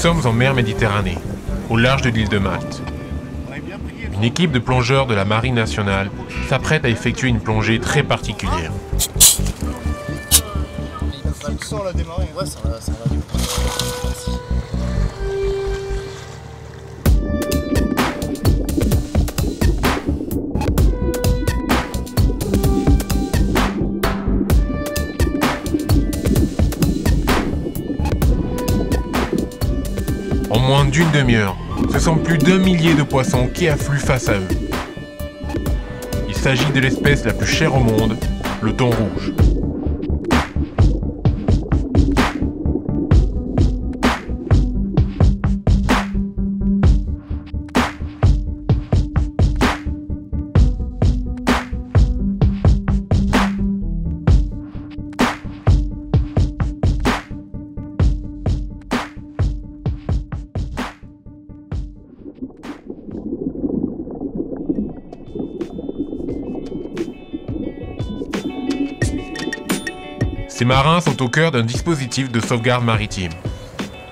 sommes en mer Méditerranée, au large de l'île de Malte. Une équipe de plongeurs de la Marine nationale s'apprête à effectuer une plongée très particulière. En moins d'une demi-heure, ce sont plus d'1 millier de poissons qui affluent face à eux. Il s'agit de l'espèce la plus chère au monde, le thon rouge. Ces marins sont au cœur d'un dispositif de sauvegarde maritime.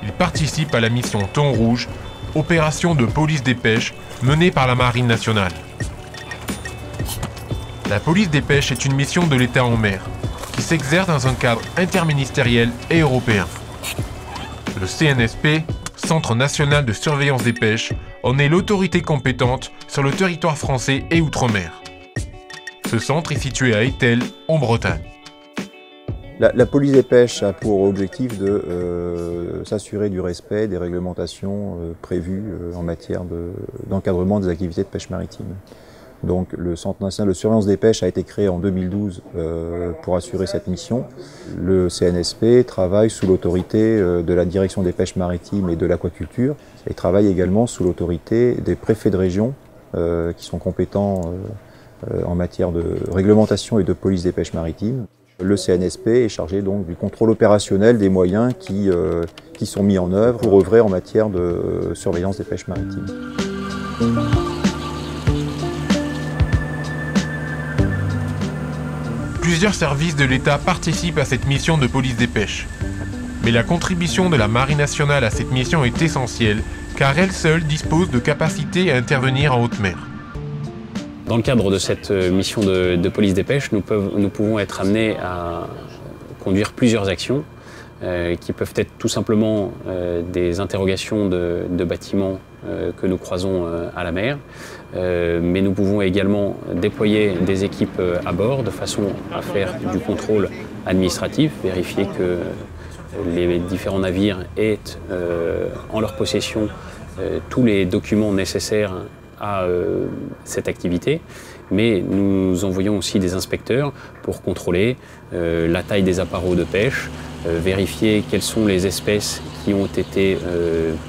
Ils participent à la mission Thon Rouge, opération de police des pêches menée par la Marine nationale. La police des pêches est une mission de l'État en mer, qui s'exerce dans un cadre interministériel et européen. Le CNSP, Centre national de surveillance des pêches, en est l'autorité compétente sur le territoire français et outre-mer. Ce centre est situé à Étel, en Bretagne. La police des pêches a pour objectif de s'assurer du respect des réglementations prévues en matière d'encadrement des activités de pêche maritime. Donc le Centre national de surveillance des pêches a été créé en 2012 pour assurer cette mission. Le CNSP travaille sous l'autorité de la Direction des pêches maritimes et de l'aquaculture et travaille également sous l'autorité des préfets de région qui sont compétents en matière de réglementation et de police des pêches maritimes. Le CNSP est chargé donc du contrôle opérationnel des moyens qui sont mis en œuvre pour œuvrer en matière de surveillance des pêches maritimes. Plusieurs services de l'État participent à cette mission de police des pêches. Mais la contribution de la Marine nationale à cette mission est essentielle, car elle seule dispose de capacités à intervenir en haute mer. Dans le cadre de cette mission de police des pêches, nous pouvons être amenés à conduire plusieurs actions qui peuvent être tout simplement des interrogations de bâtiments que nous croisons à la mer, mais nous pouvons également déployer des équipes à bord de façon à faire du contrôle administratif, vérifier que les différents navires aient en leur possession tous les documents nécessaires à cette activité, mais nous envoyons aussi des inspecteurs pour contrôler la taille des appareils de pêche, vérifier quelles sont les espèces qui ont été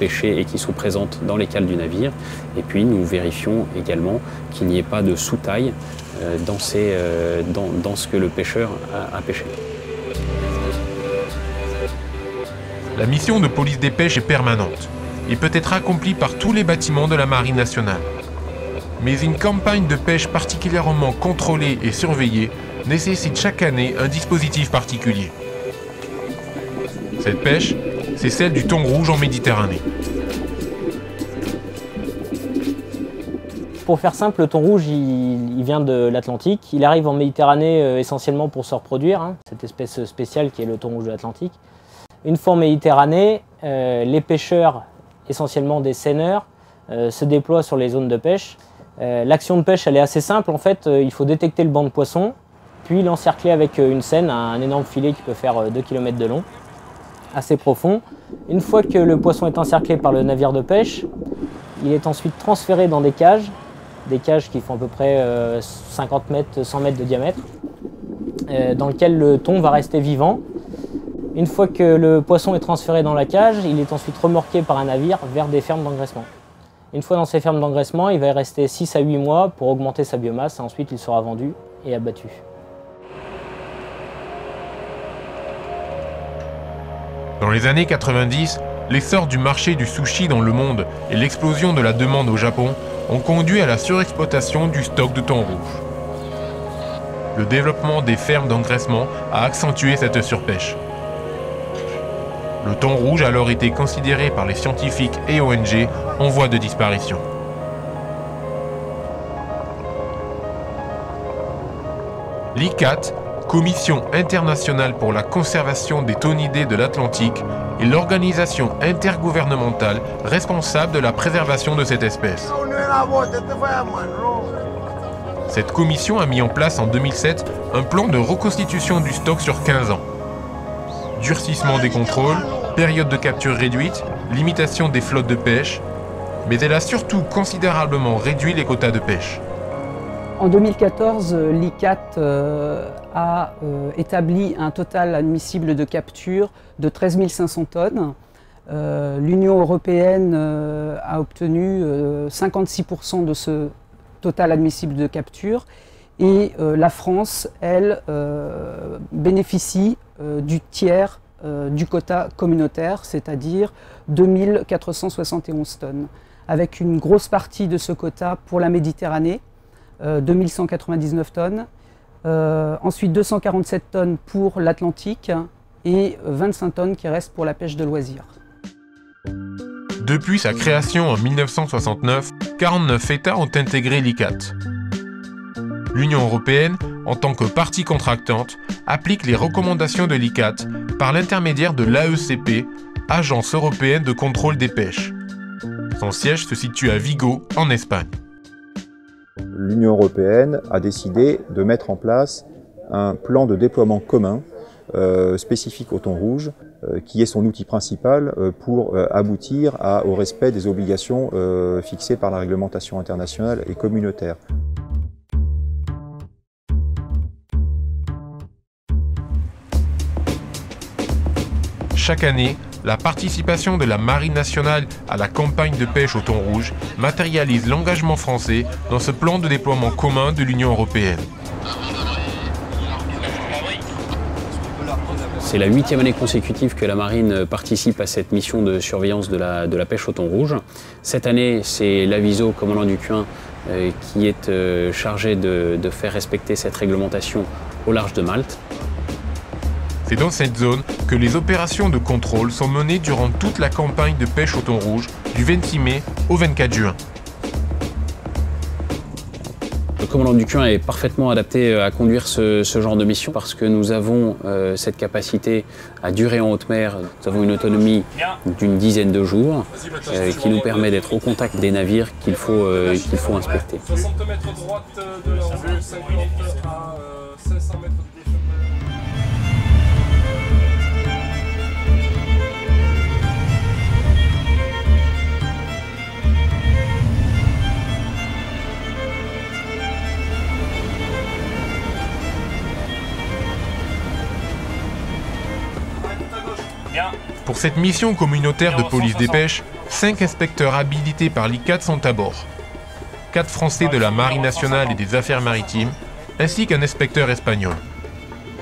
pêchées et qui sont présentes dans les cales du navire, et puis nous vérifions également qu'il n'y ait pas de sous-taille dans ce que le pêcheur a pêché. La mission de police des pêches est permanente et peut être accomplie par tous les bâtiments de la Marine nationale. Mais une campagne de pêche particulièrement contrôlée et surveillée nécessite chaque année un dispositif particulier. Cette pêche, c'est celle du thon rouge en Méditerranée. Pour faire simple, le thon rouge, il vient de l'Atlantique. Il arrive en Méditerranée essentiellement pour se reproduire, cette espèce spéciale qui est le thon rouge de l'Atlantique. Une fois en Méditerranée, les pêcheurs, essentiellement des seineurs, se déploient sur les zones de pêche. L'action de pêche, elle est assez simple. En fait, il faut détecter le banc de poissons, puis l'encercler avec une seine, un énorme filet qui peut faire 2 km de long, assez profond. Une fois que le poisson est encerclé par le navire de pêche, il est ensuite transféré dans des cages qui font à peu près 50 mètres, 100 mètres de diamètre, dans lesquelles le thon va rester vivant. Une fois que le poisson est transféré dans la cage, il est ensuite remorqué par un navire vers des fermes d'engraissement. Une fois dans ces fermes d'engraissement, il va y rester 6 à 8 mois pour augmenter sa biomasse et ensuite il sera vendu et abattu. Dans les années 90, l'essor du marché du sushi dans le monde et l'explosion de la demande au Japon ont conduit à la surexploitation du stock de thon rouge. Le développement des fermes d'engraissement a accentué cette surpêche. Le thon rouge a alors été considéré par les scientifiques et ONG en voie de disparition. L'ICCAT, Commission internationale pour la conservation des thonidés de l'Atlantique, est l'organisation intergouvernementale responsable de la préservation de cette espèce. Cette commission a mis en place en 2007 un plan de reconstitution du stock sur 15 ans. Durcissement des contrôles, période de capture réduite, limitation des flottes de pêche, mais elle a surtout considérablement réduit les quotas de pêche. En 2014, l'ICCAT a établi un total admissible de capture de 13 500 tonnes. L'Union européenne a obtenu 56% de ce total admissible de capture et la France, elle, bénéficie du tiers du quota communautaire, c'est-à-dire 2471 tonnes, avec une grosse partie de ce quota pour la Méditerranée, 2199 tonnes, ensuite 247 tonnes pour l'Atlantique et 25 tonnes qui restent pour la pêche de loisirs. Depuis sa création en 1969, 49 États ont intégré l'ICCAT. L'Union européenne, en tant que partie contractante, applique les recommandations de l'ICCAT par l'intermédiaire de l'AECP, Agence européenne de contrôle des pêches. Son siège se situe à Vigo, en Espagne. L'Union européenne a décidé de mettre en place un plan de déploiement commun spécifique au thon rouge, qui est son outil principal pour aboutir au respect des obligations fixées par la réglementation internationale et communautaire. Chaque année, la participation de la Marine nationale à la campagne de pêche au thon rouge matérialise l'engagement français dans ce plan de déploiement commun de l'Union européenne. C'est la 8e année consécutive que la Marine participe à cette mission de surveillance de la pêche au thon rouge. Cette année, c'est l'Aviso, commandant du Cuin, qui est chargé de faire respecter cette réglementation au large de Malte. C'est dans cette zone que les opérations de contrôle sont menées durant toute la campagne de pêche au thon rouge du 26 mai au 24 juin. Le commandant du Cuin est parfaitement adapté à conduire ce genre de mission parce que nous avons cette capacité à durer en haute mer. Nous avons une autonomie d'une dizaine de jours qui nous permet d'être au contact des navires qu'il faut inspecter. 60 mètres droite de la route, 50 à 500 mètres de déchets. Pour cette mission communautaire de police des pêches, 5 inspecteurs habilités par l'ICCAT sont à bord. 4 Français de la Marine nationale et des affaires maritimes, ainsi qu'un inspecteur espagnol.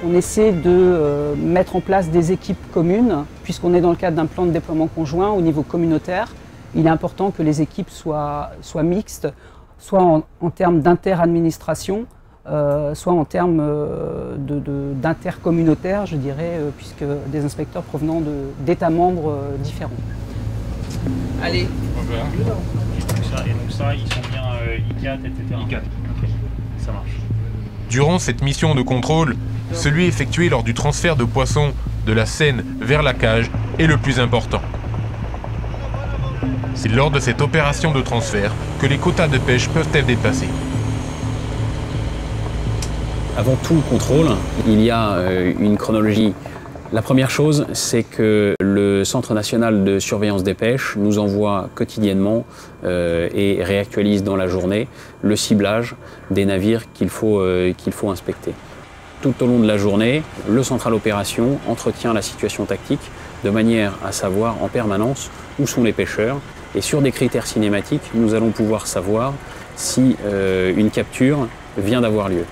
On essaie de mettre en place des équipes communes, puisqu'on est dans le cadre d'un plan de déploiement conjoint au niveau communautaire. Il est important que les équipes soient mixtes, soit en termes d'inter-administration, soit en termes d'intercommunautaire, je dirais, puisque des inspecteurs provenant d'États membres différents. Allez. Et donc ça, ils sont bien ICCAT, etc. ICCAT, ok, ça marche. Durant cette mission de contrôle, celui effectué lors du transfert de poissons de la Seine vers la cage est le plus important. C'est lors de cette opération de transfert que les quotas de pêche peuvent être dépassés. Avant tout contrôle, il y a une chronologie. La première chose, c'est que le Centre national de surveillance des pêches nous envoie quotidiennement et réactualise dans la journée le ciblage des navires qu'il faut inspecter. Tout au long de la journée, le central opération entretient la situation tactique de manière à savoir en permanence où sont les pêcheurs. Et sur des critères cinématiques, nous allons pouvoir savoir si une capture vient d'avoir lieu.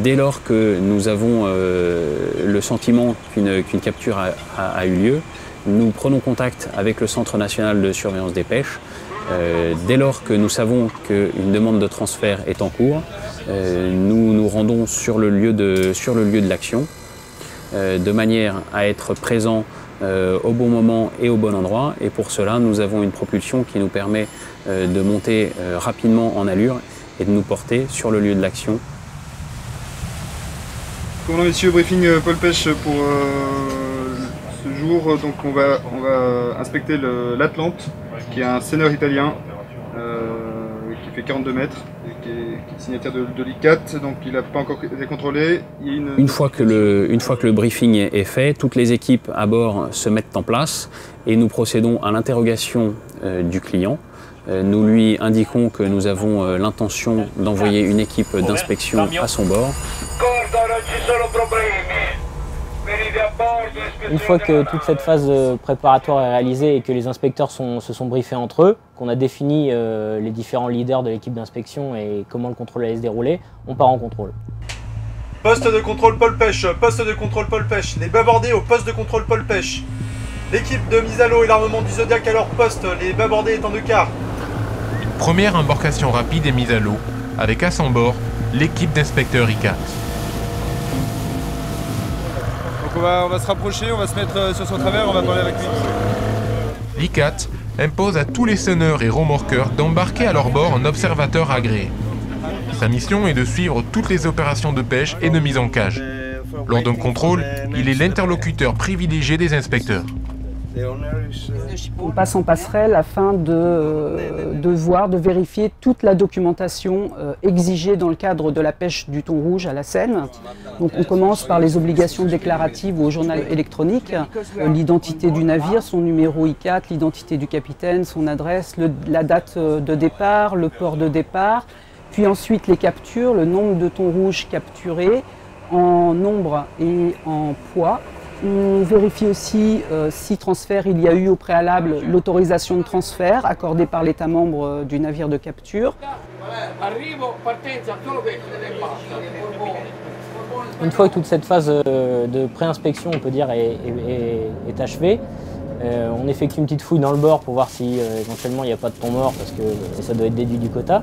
Dès lors que nous avons le sentiment qu'une capture a eu lieu, nous prenons contact avec le Centre national de surveillance des pêches. Dès lors que nous savons qu'une demande de transfert est en cours, nous nous rendons sur le lieu de l'action. de manière à être présent au bon moment et au bon endroit. Et pour cela, nous avons une propulsion qui nous permet de monter rapidement en allure et de nous porter sur le lieu de l'action. Commandant messieurs, briefing Pôle Pêche pour ce jour. Donc on va inspecter l'Atlante, qui est un seineur italien qui fait 42 mètres, qui est signataire de l'ICAT, donc il n'a pas encore été contrôlé. Une fois que le briefing est fait, toutes les équipes à bord se mettent en place et nous procédons à l'interrogation du client. Nous lui indiquons que nous avons l'intention d'envoyer une équipe d'inspection à son bord. Une fois que toute cette phase préparatoire est réalisée et que les inspecteurs se sont briefés entre eux, qu'on a défini les différents leaders de l'équipe d'inspection et comment le contrôle allait se dérouler, on part en contrôle. Poste de contrôle Pôle Pêche, poste de contrôle Pôle Pêche, les bâbordés au poste de contrôle Pôle Pêche. L'équipe de mise à l'eau et l'armement du Zodiac à leur poste, les bâbordés étant de quart. Une première embarcation rapide est mise à l'eau, avec à son bord l'équipe d'inspecteurs ICAT. Donc on va se rapprocher, on va se mettre sur son travers, on va parler avec lui. L'ICAT impose à tous les seineurs et remorqueurs d'embarquer à leur bord un observateur agréé. Sa mission est de suivre toutes les opérations de pêche et de mise en cage. Lors d'un contrôle, il est l'interlocuteur privilégié des inspecteurs. On passe en passerelle afin de vérifier toute la documentation exigée dans le cadre de la pêche du thon rouge à la Seine. Donc on commence par les obligations déclaratives au journal électronique, l'identité du navire, son numéro ICAT, l'identité du capitaine, son adresse, la date de départ, le port de départ, puis ensuite les captures, le nombre de thon rouge capturés en nombre et en poids. On vérifie aussi si transfert il y a eu au préalable l'autorisation de transfert accordée par l'État membre du navire de capture. Une fois que toute cette phase de pré-inspection, on peut dire, est achevée, on effectue une petite fouille dans le bord pour voir si éventuellement il n'y a pas de thon mort parce que ça doit être déduit du quota.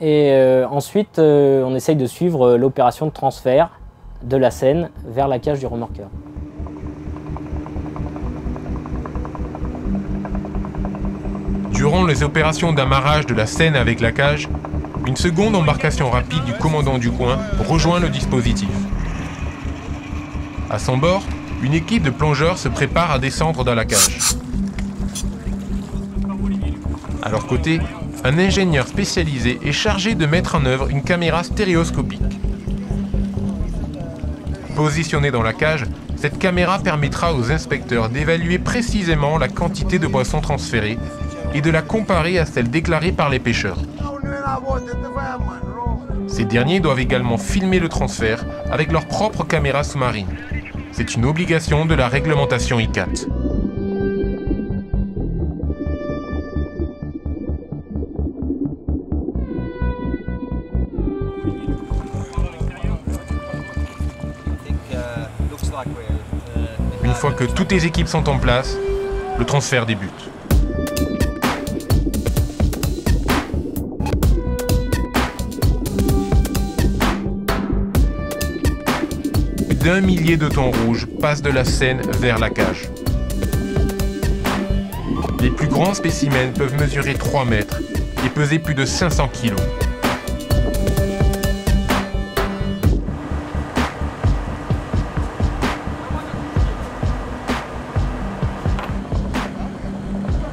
Et ensuite, on essaye de suivre l'opération de transfert de la Seine vers la cage du remorqueur. Durant les opérations d'amarrage de la Seine avec la cage, une seconde embarcation rapide du commandant du coin rejoint le dispositif. À son bord, une équipe de plongeurs se prépare à descendre dans la cage. À leur côté, un ingénieur spécialisé est chargé de mettre en œuvre une caméra stéréoscopique. Positionnée dans la cage, cette caméra permettra aux inspecteurs d'évaluer précisément la quantité de poissons transférés et de la comparer à celle déclarée par les pêcheurs. Ces derniers doivent également filmer le transfert avec leur propre caméra sous-marine. C'est une obligation de la réglementation ICAT. Une fois que toutes les équipes sont en place, le transfert débute. Plus d'1 millier de thons rouges passent de la Seine vers la cage. Les plus grands spécimens peuvent mesurer 3 mètres et peser plus de 500 kg.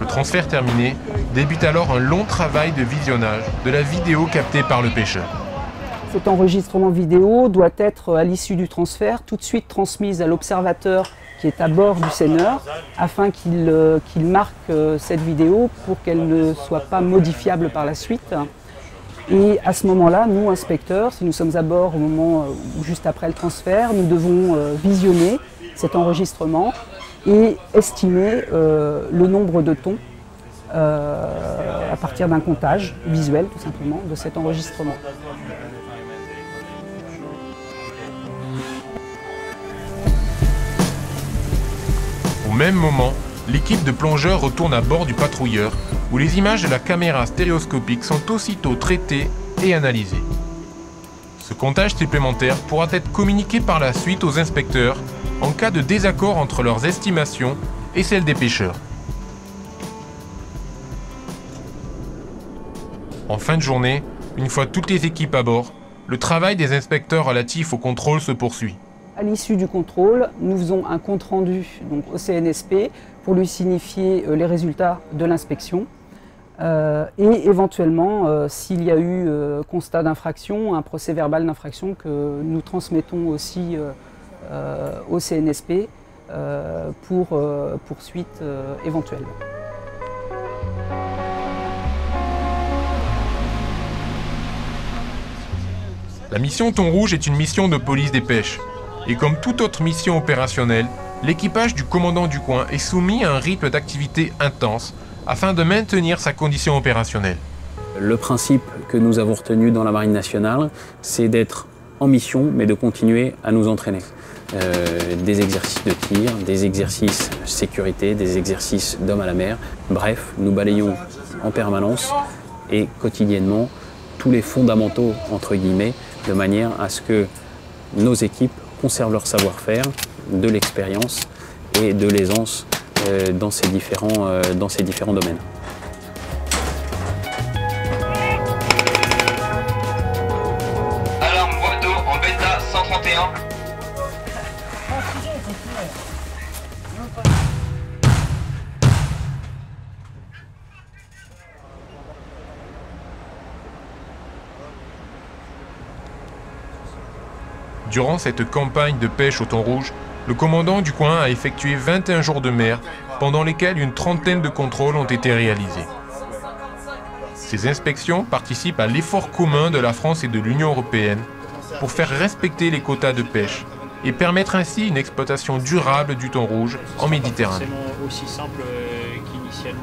Transfert terminé, débute alors un long travail de visionnage de la vidéo captée par le pêcheur. Cet enregistrement vidéo doit être, à l'issue du transfert, tout de suite transmise à l'observateur qui est à bord du seineur, afin qu'il marque cette vidéo pour qu'elle ne soit pas modifiable par la suite. Et à ce moment-là, nous, inspecteurs, si nous sommes à bord au moment juste après le transfert, nous devons visionner cet enregistrement et estimer le nombre de thons à partir d'un comptage visuel, tout simplement, de cet enregistrement. Au même moment, l'équipe de plongeurs retourne à bord du patrouilleur, où les images de la caméra stéréoscopique sont aussitôt traitées et analysées. Ce comptage supplémentaire pourra être communiqué par la suite aux inspecteurs en cas de désaccord entre leurs estimations et celles des pêcheurs. En fin de journée, une fois toutes les équipes à bord, le travail des inspecteurs relatif au contrôle se poursuit. À l'issue du contrôle, nous faisons un compte-rendu au CNSP pour lui signifier les résultats de l'inspection et éventuellement, s'il y a eu constat d'infraction, un procès-verbal d'infraction que nous transmettons aussi au CNSP pour poursuite éventuelle. La mission Thon Rouge est une mission de police des pêches. Et comme toute autre mission opérationnelle, l'équipage du commandant du coin est soumis à un rythme d'activité intense afin de maintenir sa condition opérationnelle. Le principe que nous avons retenu dans la Marine nationale, c'est d'être en mission, mais de continuer à nous entraîner. Des exercices de tir, des exercices sécurité, des exercices d'homme à la mer. Bref, nous balayons en permanence et quotidiennement tous les fondamentaux, entre guillemets, de manière à ce que nos équipes conservent leur savoir-faire, de l'expérience et de l'aisance dans ces différents domaines. Alarme moto en bêta 131. Durant cette campagne de pêche au thon rouge, le commandant du coin a effectué 21 jours de mer, pendant lesquels une trentaine de contrôles ont été réalisés. Ces inspections participent à l'effort commun de la France et de l'Union européenne pour faire respecter les quotas de pêche et permettre ainsi une exploitation durable du thon rouge en Méditerranée. C'est pas forcément aussi simple qu'initialement.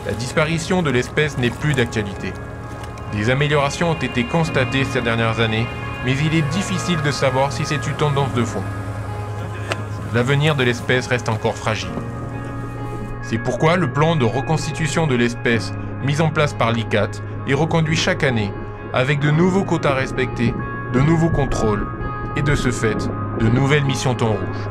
La disparition de l'espèce n'est plus d'actualité. Des améliorations ont été constatées ces dernières années, mais il est difficile de savoir si c'est une tendance de fond. L'avenir de l'espèce reste encore fragile. C'est pourquoi le plan de reconstitution de l'espèce mis en place par l'ICCAT est reconduit chaque année, avec de nouveaux quotas respectés, de nouveaux contrôles et de ce fait, de nouvelles missions thon rouge.